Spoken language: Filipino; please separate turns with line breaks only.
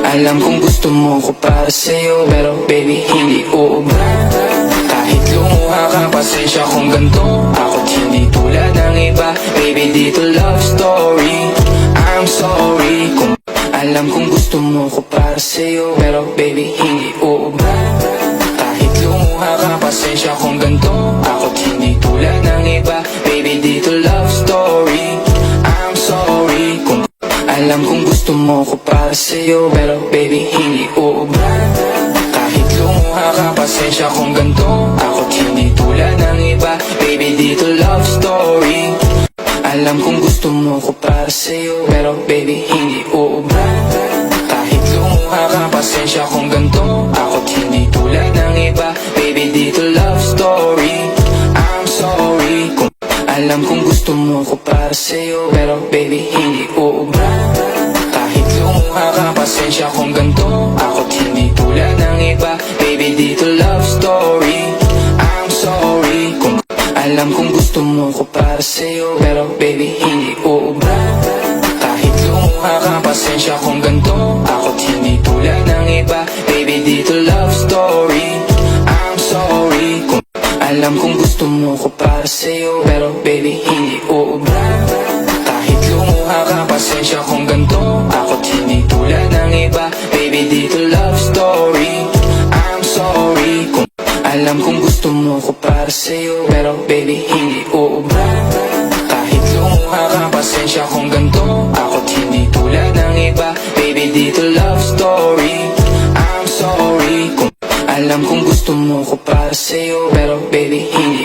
Alam kong gusto mo ko para sa'yo, pero baby hindi uubra. Kahit lumuha ka, pasensya kung ganito. Ako't hindi tulad ng iba. Baby, dito love story. I'm sorry kung alam kong gusto mo ko para sa'yo, pero baby hindi uubra. Kahit lumuha ka, pasensya kung ganito. Ako't hindi tulad ng iba. Baby, dito love story. I'm sorry kung alam kong gusto mo ko para sa'yo, pero baby hindi uubra. Kahit lumuha ka, pasensya kung ganito. Ako't hindi tulad ng iba. Baby, dito love story. Alam kong gusto mo ko para sa'yo, pero baby hindi uubra. Kahit lumuha ka, pasensya kung ganito. Ako't hindi tulad ng iba. Baby, dito love story. I'm sorry kung alam kong gusto mo ko para sa'yo, pero baby hindi uubra. Kahit lumuha ka, pasensya kung ganito. Ako't hindi tulad ng iba. Baby, dito love story. I'm sorry kung alam kong gusto mo ko para sa'yo, pero baby hindi uubra. Kahit lumuha ka, pasensya kung ganito. Ako't hindi tulad ng iba. Baby, dito love story. I'm sorry kung alam kong gusto mo ko para sa'yo, pero baby hindi uubra. Kahit lumuha ka, pasensya kung ganito. Ako't hindi tulad ng iba. Baby, dito love story. I'm sorry kung alam kong gusto mo ko para sa'yo, pero baby hindi uubra. Kahit lumuha ka, pasensya kung ganito. Ako't hindi tulad ng iba. Baby, dito love story. I'm sorry kung alam kong gusto mo ko para sa'yo, pero baby hindi